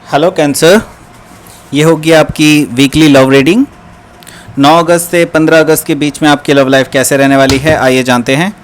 Hello cancer, ये होगी आपकी वीकली लव रीडिंग। 9 अगस्त से 15 अगस्त के बीच में आपकी लव लाइफ कैसे रहने वाली है, आइए जानते हैं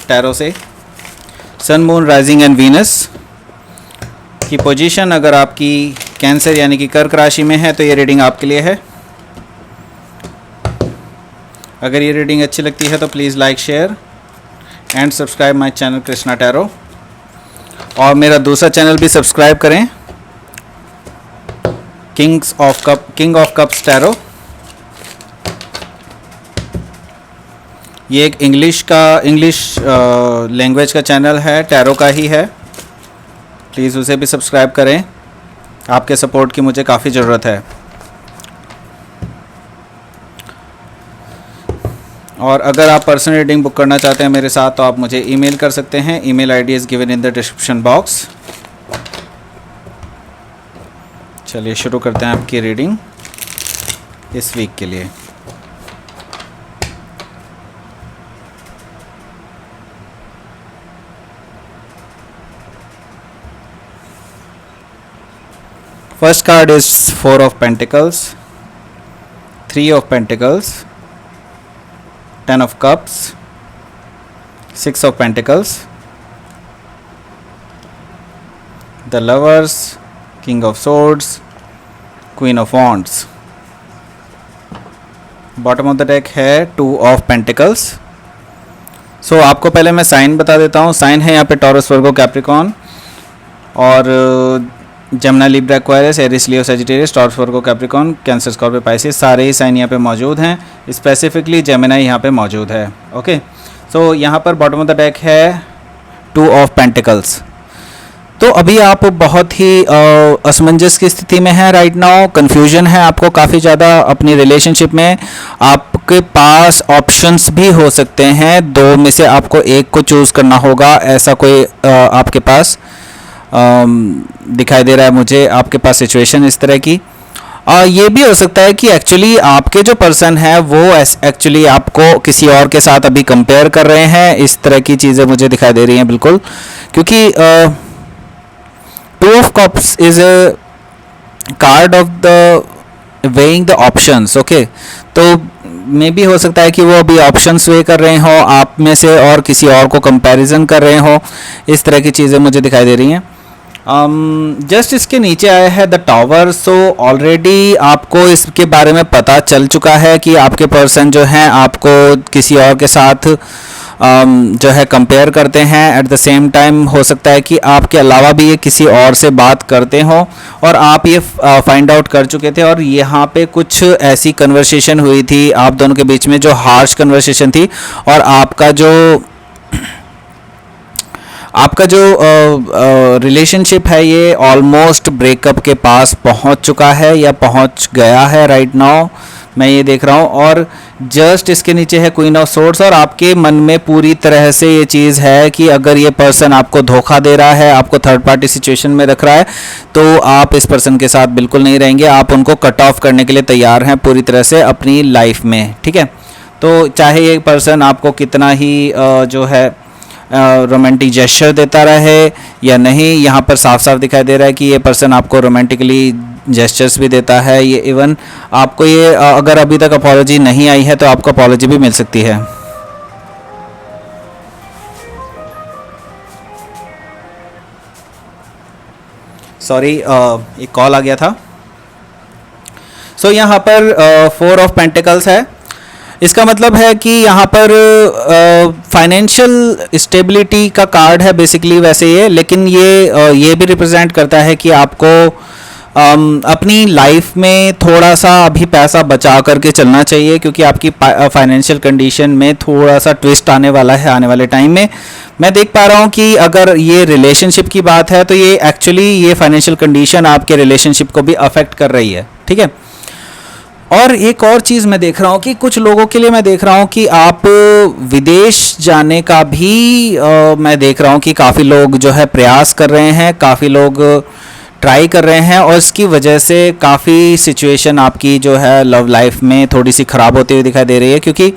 टैरो से। सन, मून, राइजिंग एंड वीनस की पोजीशन अगर आपकी कैंसर यानी कि कर्क राशि में है तो ये रीडिंग आपके लिए है। अगर ये रीडिंग अच्छी लगती है तो please like, share and subscribe my channel Krishna tarot, और मेरा दूसरा चैनल भी सब्सक्राइब करें, किंग ऑफ कप्स टैरो। ये एक इंग्लिश लैंग्वेज का चैनल है, टैरो का ही है। प्लीज़ उसे भी सब्सक्राइब करें, आपके सपोर्ट की मुझे काफ़ी ज़रूरत है। और अगर आप पर्सनल रीडिंग बुक करना चाहते हैं मेरे साथ तो आप मुझे ईमेल कर सकते हैं। Email ID is given in the description box. चलिए शुरू करते हैं आपकी रीडिंग इस वीक के लिए। First card is 4 of pentacles, 3 of pentacles, 10 of cups, 6 of pentacles, the lovers, king of swords, queen of wands। Bottom of the deck है 2 of pentacles। सो आपको पहले मैं साइन बता देता हूँ। साइन है यहाँ पे टॉरस, वर्गो, कैप्रिकॉर्न और जमुना, लिब्रा, एक्वायरियस, एरिस, लियो, सजिटेरियस, टॉरस, वर्गो, कैप्रिकॉर्न, कैंसर, स्कॉर्पियो, पाइसिस, सारे ही साइन यहाँ पे मौजूद हैं। स्पेसिफिकली जेमिनाई यहाँ पे मौजूद है। ओके, सो यहाँ पर बॉटम ऑफ द डेक है 2 of पेंटिकल्स। तो अभी आप बहुत ही असमंजस की स्थिति में हैं राइट नाउ। कन्फ्यूजन है आपको काफ़ी ज़्यादा अपनी रिलेशनशिप में। आपके पास ऑप्शंस भी हो सकते हैं, 2 में से आपको एक को चूज़ करना होगा। ऐसा कोई आपके पास दिखाई दे रहा है मुझे, आपके पास सिचुएशन इस तरह की। ये भी हो सकता है कि एक्चुअली आपके जो पर्सन है वो एक्चुअली आपको किसी और के साथ अभी कंपेयर कर रहे हैं। इस तरह की चीज़ें मुझे दिखाई दे रही हैं बिल्कुल, क्योंकि 2 of cups is a card of the weighing the options. Okay, तो मे भी हो सकता है कि वो अभी ऑप्शंस वे कर रहे हो आप में से और किसी और को कंपैरिजन कर रहे हो। इस तरह की चीज़ें मुझे दिखाई दे रही हैं। जस्ट इसके नीचे आया है द टावर। सो ऑलरेडी आपको इसके बारे में पता चल चुका है कि आपके पर्सन जो हैं आपको किसी और के साथ जो है कंपेयर करते हैं। एट द सेम टाइम हो सकता है कि आपके अलावा भी ये किसी और से बात करते हो और आप ये फाइंड आउट कर चुके थे, और यहाँ पे कुछ ऐसी कन्वर्सेशन हुई थी आप दोनों के बीच में जो हार्श कन्वर्सेशन थी, और आपका जो रिलेशनशिप है ये ऑलमोस्ट ब्रेकअप के पास पहुंच चुका है या पहुंच गया है राइट नाउ, मैं ये देख रहा हूँ। और जस्ट इसके नीचे है क्वीन ऑफ सोर्ड्स, और आपके मन में पूरी तरह से ये चीज़ है कि अगर ये पर्सन आपको धोखा दे रहा है, आपको थर्ड पार्टी सिचुएशन में रख रहा है, तो आप इस पर्सन के साथ बिल्कुल नहीं रहेंगे। आप उनको कट ऑफ करने के लिए तैयार हैं पूरी तरह से अपनी लाइफ में। ठीक है, तो चाहे ये पर्सन आपको कितना ही जो है रोमांटिक जेस्चर देता रहे या नहीं, यहाँ पर साफ साफ दिखाई दे रहा है कि ये पर्सन आपको रोमांटिकली जेस्चर्स भी देता है। ये इवन आपको ये अगर अभी तक अपॉलॉजी नहीं आई है तो आपको अपॉलॉजी भी मिल सकती है। सॉरी, एक कॉल आ गया था। सो यहाँ पर 4 of पेंटिकल्स है। इसका मतलब है कि यहाँ पर फाइनेंशियल स्टेबिलिटी का कार्ड है बेसिकली वैसे ये, लेकिन ये भी रिप्रेजेंट करता है कि आपको अपनी लाइफ में थोड़ा सा अभी पैसा बचा करके चलना चाहिए, क्योंकि आपकी फाइनेंशियल कंडीशन में थोड़ा सा ट्विस्ट आने वाला है आने वाले टाइम में। मैं देख पा रहा हूँ कि अगर ये रिलेशनशिप की बात है तो ये एक्चुअली ये फाइनेंशियल कंडीशन आपके रिलेशनशिप को भी अफेक्ट कर रही है। ठीक है, और एक और चीज़ मैं देख रहा हूँ कि कुछ लोगों के लिए मैं देख रहा हूँ कि आप विदेश जाने का भी मैं देख रहा हूँ कि काफ़ी लोग जो है प्रयास कर रहे हैं, काफ़ी लोग ट्राई कर रहे हैं, और इसकी वजह से काफ़ी सिचुएशन आपकी जो है लव लाइफ में थोड़ी सी ख़राब होती हुई दिखाई दे रही है। क्योंकि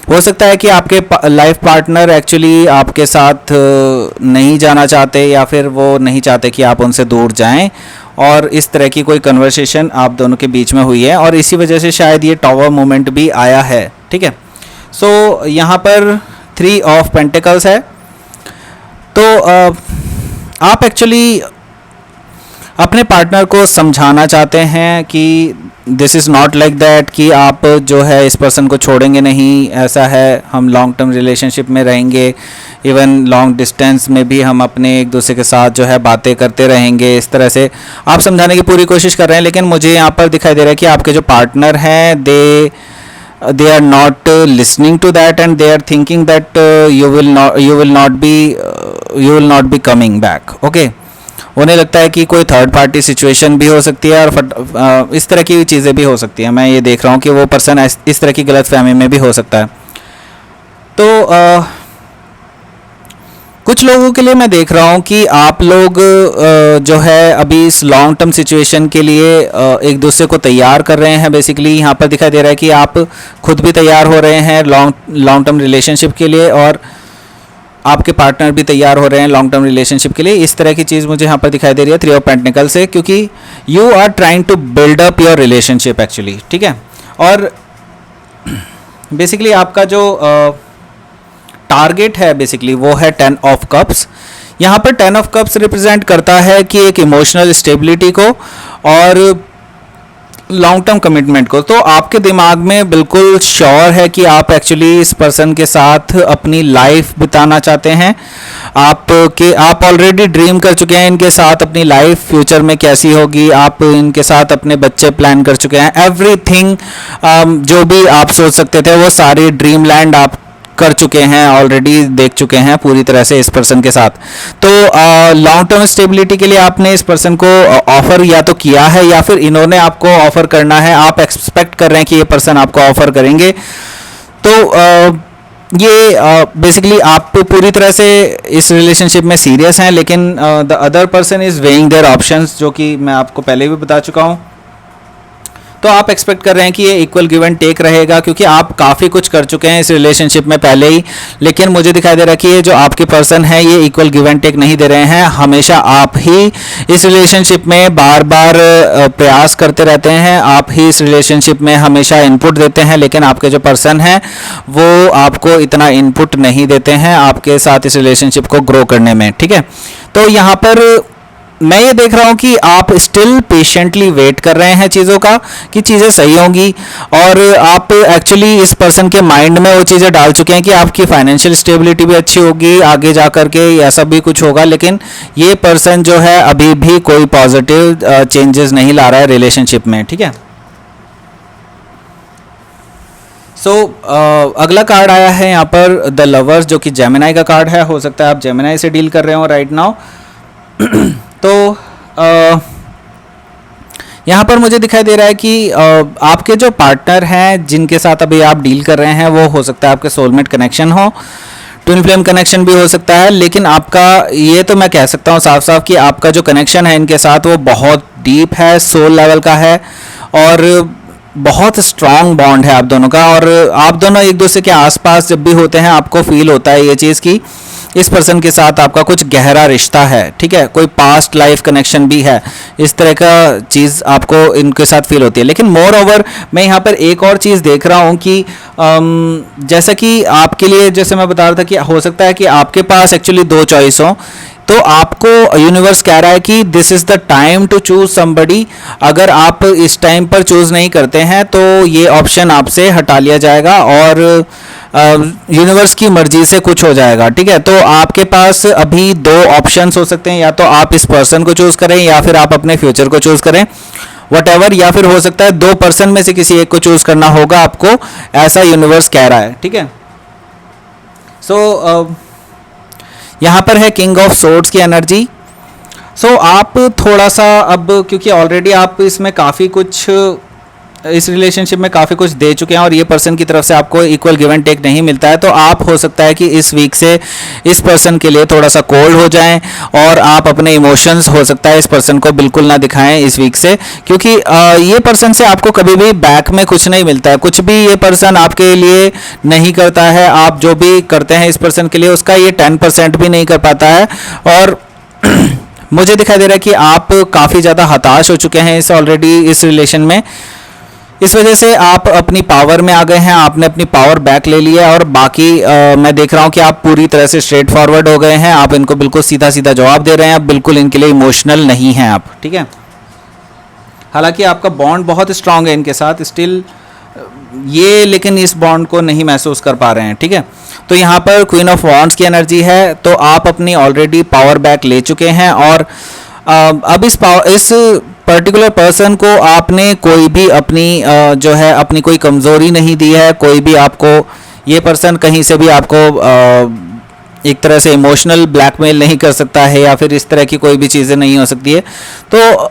हो सकता है कि आपके लाइफ पार्टनर एक्चुअली आपके साथ नहीं जाना चाहते, या फिर वो नहीं चाहते कि आप उनसे दूर जाएं, और इस तरह की कोई कन्वर्सेशन आप दोनों के बीच में हुई है और इसी वजह से शायद ये टावर मोमेंट भी आया है, ठीक है। सो यहाँ पर 3 ऑफ पेंटिकल्स है। तो आप एक्चुअली अपने पार्टनर को समझाना चाहते हैं कि this is not like that कि आप जो है इस पर्सन को छोड़ेंगे नहीं, ऐसा है, हम लॉन्ग टर्म रिलेशनशिप में रहेंगे, इवन लॉन्ग डिस्टेंस में भी हम अपने एक दूसरे के साथ जो है बातें करते रहेंगे। इस तरह से आप समझाने की पूरी कोशिश कर रहे हैं, लेकिन मुझे यहाँ पर दिखाई दे रहा है कि आपके जो पार्टनर हैं they are not listening to that and they are thinking that you will not be coming back, okay। उन्हें लगता है कि कोई थर्ड पार्टी सिचुएशन भी हो सकती है और इस तरह की चीज़ें भी हो सकती हैं। मैं ये देख रहा हूँ कि वो पर्सन इस तरह की गलतफहमी में भी हो सकता है। तो कुछ लोगों के लिए मैं देख रहा हूँ कि आप लोग जो है अभी इस लॉन्ग टर्म सिचुएशन के लिए एक दूसरे को तैयार कर रहे हैं। बेसिकली यहाँ पर दिखाई दे रहा है कि आप खुद भी तैयार हो रहे हैं लॉन्ग टर्म रिलेशनशिप के लिए और आपके पार्टनर भी तैयार हो रहे हैं लॉन्ग टर्म रिलेशनशिप के लिए। इस तरह की चीज़ मुझे यहाँ पर दिखाई दे रही है 3 ऑफ पेंटिकल से, क्योंकि you are trying to build up your relationship actually, ठीक है। और बेसिकली आपका जो टारगेट है बेसिकली वो है 10 ऑफ कप्स। यहाँ पर 10 ऑफ कप्स रिप्रेजेंट करता है कि एक इमोशनल स्टेबिलिटी को और लॉन्ग टर्म कमिटमेंट को। तो आपके दिमाग में बिल्कुल श्योर है कि आप एक्चुअली इस पर्सन के साथ अपनी लाइफ बिताना चाहते हैं। आप ऑलरेडी ड्रीम कर चुके हैं इनके साथ अपनी लाइफ फ्यूचर में कैसी होगी, आप इनके साथ अपने बच्चे प्लान कर चुके हैं। एवरीथिंग जो भी आप सोच सकते थे वो सारी ड्रीम लैंड आप कर चुके हैं, ऑलरेडी देख चुके हैं पूरी तरह से इस पर्सन के साथ। तो लॉन्ग टर्म स्टेबिलिटी के लिए आपने इस पर्सन को ऑफर या तो किया है या फिर इन्होंने आपको ऑफर करना है। आप एक्सपेक्ट कर रहे हैं कि ये पर्सन आपको ऑफर करेंगे। तो ये बेसिकली आप पूरी तरह से इस रिलेशनशिप में सीरियस हैं, लेकिन the other person is weighing their options, जो कि मैं आपको पहले भी बता चुका हूँ। तो आप एक्सपेक्ट कर रहे हैं कि ये इक्वल गिव एंड टेक रहेगा, क्योंकि आप काफ़ी कुछ कर चुके हैं इस रिलेशनशिप में पहले ही। लेकिन मुझे दिखाई दे रहा है कि ये जो आपके पर्सन है ये इक्वल गिव एंड टेक नहीं दे रहे हैं। हमेशा आप ही इस रिलेशनशिप में बार बार प्रयास करते रहते हैं, आप ही इस रिलेशनशिप में हमेशा इनपुट देते हैं, लेकिन आपके जो पर्सन है वो आपको इतना इनपुट नहीं देते हैं आपके साथ इस रिलेशनशिप को ग्रो करने में, ठीक है। तो यहाँ पर मैं ये देख रहा हूँ कि आप स्टिल पेशेंटली वेट कर रहे हैं चीज़ों का कि चीज़ें सही होंगी, और आप एक्चुअली इस पर्सन के माइंड में वो चीज़ें डाल चुके हैं कि आपकी फाइनेंशियल स्टेबिलिटी भी अच्छी होगी, आगे जा कर के ऐसा भी कुछ होगा। लेकिन ये पर्सन जो है अभी भी कोई पॉजिटिव चेंजेस नहीं ला रहा है रिलेशनशिप में, ठीक है। अगला कार्ड आया है यहाँ पर द लवर्स, जो कि जेमिनाई का कार्ड है। हो सकता है आप जेमिनाई से डील कर रहे हो राइट नाउ। तो यहाँ पर मुझे दिखाई दे रहा है कि आपके जो पार्टनर हैं जिनके साथ अभी आप डील कर रहे हैं वो हो सकता है आपके सोलमेट कनेक्शन हो, ट्विन फ्लेम कनेक्शन भी हो सकता है। लेकिन आपका ये तो मैं कह सकता हूँ साफ साफ कि आपका जो कनेक्शन है इनके साथ वो बहुत डीप है, सोल लेवल का है और बहुत स्ट्रॉन्ग बॉन्ड है आप दोनों का। और आप दोनों एक दूसरे के आसपास जब भी होते हैं आपको फील होता है ये चीज़ कि इस पर्सन के साथ आपका कुछ गहरा रिश्ता है, ठीक है, कोई पास्ट लाइफ कनेक्शन भी है, इस तरह का चीज़ आपको इनके साथ फील होती है। लेकिन मोर ओवर मैं यहाँ पर एक और चीज़ देख रहा हूँ कि जैसा कि आपके लिए, जैसे मैं बता रहा था कि हो सकता है कि आपके पास एक्चुअली 2 चॉइस हो, तो आपको यूनिवर्स कह रहा है कि this is the time to choose somebody. अगर आप इस टाइम पर चूज़ नहीं करते हैं तो ये ऑप्शन आपसे हटा लिया जाएगा और यूनिवर्स की मर्जी से कुछ हो जाएगा, ठीक है। तो आपके पास अभी 2 ऑप्शंस हो सकते हैं, या तो आप इस पर्सन को चूज़ करें या फिर आप अपने फ्यूचर को चूज़ करें, व्हाटएवर, या फिर हो सकता है 2 पर्सन में से किसी एक को चूज़ करना होगा आपको, ऐसा यूनिवर्स कह रहा है, ठीक है। यहाँ पर है किंग ऑफ सोर्ड्स की एनर्जी। आप थोड़ा सा अब, क्योंकि ऑलरेडी आप इसमें काफ़ी कुछ, इस रिलेशनशिप में काफ़ी कुछ दे चुके हैं और ये पर्सन की तरफ से आपको इक्वल गिव एंड टेक नहीं मिलता है, तो आप हो सकता है कि इस वीक से इस पर्सन के लिए थोड़ा सा कोल्ड हो जाएं और आप अपने इमोशंस हो सकता है इस पर्सन को बिल्कुल ना दिखाएं इस वीक से, क्योंकि ये पर्सन से आपको कभी भी बैक में कुछ नहीं मिलता है, कुछ भी ये पर्सन आपके लिए नहीं करता है। आप जो भी करते हैं इस पर्सन के लिए उसका ये 10% भी नहीं कर पाता है। और मुझे दिखाई दे रहा है कि आप काफ़ी ज़्यादा हताश हो चुके हैं इस रिलेशन में। इस वजह से आप अपनी पावर में आ गए हैं, आपने अपनी पावर बैक ले लिया है और बाकी मैं देख रहा हूँ कि आप पूरी तरह से स्ट्रेट फॉरवर्ड हो गए हैं। आप इनको बिल्कुल सीधा सीधा जवाब दे रहे हैं, आप बिल्कुल इनके लिए इमोशनल नहीं हैं आप, ठीक है। हालांकि आपका बॉन्ड बहुत स्ट्रांग है इनके साथ, स्टिल ये लेकिन इस बॉन्ड को नहीं महसूस कर पा रहे हैं, ठीक है। तो यहाँ पर क्वीन ऑफ वॉन्ड्स की एनर्जी है, तो आप अपनी ऑलरेडी पावर बैक ले चुके हैं और अब इस पर्टिकुलर पर्सन को आपने कोई भी अपनी जो है अपनी कोई कमज़ोरी नहीं दी है। कोई भी आपको ये पर्सन कहीं से भी आपको एक तरह से इमोशनल ब्लैकमेल नहीं कर सकता है या फिर इस तरह की कोई भी चीज़ें नहीं हो सकती है। तो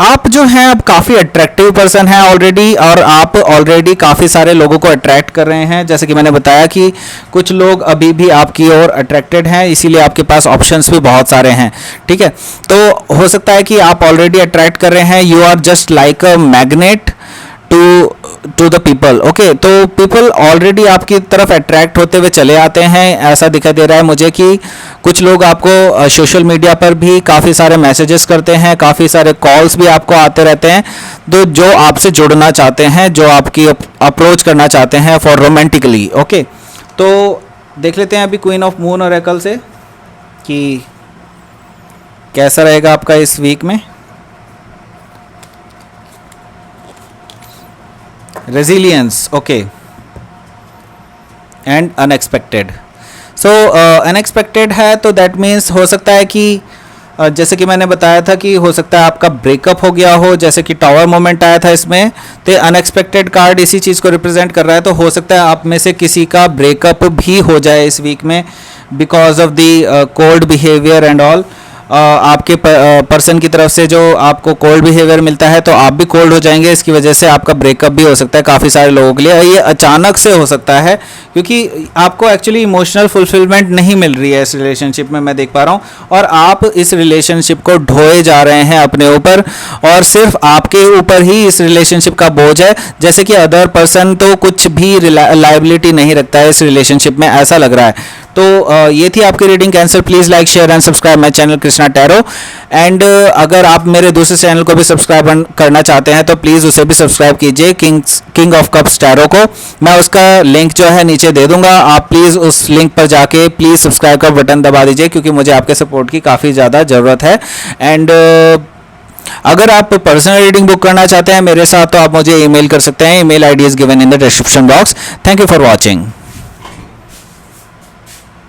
आप जो हैं अब काफ़ी अट्रैक्टिव पर्सन हैं ऑलरेडी, और आप ऑलरेडी काफ़ी सारे लोगों को अट्रैक्ट कर रहे हैं। जैसे कि मैंने बताया कि कुछ लोग अभी भी आपकी ओर अट्रैक्टेड हैं, इसीलिए आपके पास ऑप्शंस भी बहुत सारे हैं, ठीक है। तो हो सकता है कि आप ऑलरेडी अट्रैक्ट कर रहे हैं। You are just like a magnet to the people, okay. तो पीपल ऑलरेडी आपकी तरफ अट्रैक्ट होते हुए चले आते हैं। ऐसा दिखाई दे रहा है मुझे कि कुछ लोग आपको सोशल मीडिया पर भी काफ़ी सारे मैसेजेस करते हैं, काफ़ी सारे कॉल्स भी आपको आते रहते हैं, तो जो आपसे जुड़ना चाहते हैं, जो आपकी अप्रोच करना चाहते हैं फॉर रोमांटिकली, ओके। तो देख लेते हैं अभी क्वीन ऑफ मून और एकल से कि कैसा रहेगा आपका इस वीक में। Resilience, okay, and unexpected. So unexpected है तो दैट मीन्स हो सकता है कि जैसे कि मैंने बताया था कि हो सकता है आपका ब्रेकअप हो गया हो, जैसे कि टावर मोमेंट आया था इसमें, तो अनएक्सपेक्टेड कार्ड इसी चीज़ को रिप्रेजेंट कर रहा है। तो हो सकता है आप में से किसी का ब्रेकअप भी हो जाए इस वीक में because of the cold behaviour and all. आपके पर्सन की तरफ से जो आपको कोल्ड बिहेवियर मिलता है तो आप भी कोल्ड हो जाएंगे, इसकी वजह से आपका ब्रेकअप भी हो सकता है काफ़ी सारे लोगों के लिए। ये अचानक से हो सकता है क्योंकि आपको एक्चुअली इमोशनल फुलफिलमेंट नहीं मिल रही है इस रिलेशनशिप में, मैं देख पा रहा हूँ, और आप इस रिलेशनशिप को ढोए जा रहे हैं अपने ऊपर, और सिर्फ आपके ऊपर ही इस रिलेशनशिप का बोझ है। जैसे कि अदर पर्सन तो कुछ भी लायबिलिटी नहीं रखता है इस रिलेशनशिप में, ऐसा लग रहा है। तो ये थी आपकी reading. Cancer please like share and subscribe my channel Krishna tarot. And अगर आप मेरे दूसरे चैनल को भी सब्सक्राइब करना चाहते हैं तो प्लीज़ उसे भी सब्सक्राइब कीजिए, किंग ऑफ कप्स टैरो को। मैं उसका लिंक जो है नीचे दे दूंगा, आप प्लीज़ उस लिंक पर जाके प्लीज़ सब्सक्राइब का बटन दबा दीजिए क्योंकि मुझे आपके सपोर्ट की काफ़ी ज़्यादा ज़रूरत है। एंड अगर आप पर्सनल रीडिंग बुक करना चाहते हैं मेरे साथ तो आप मुझे ईमेल कर सकते हैं। Email ID is given in the description box. Thank you for watching.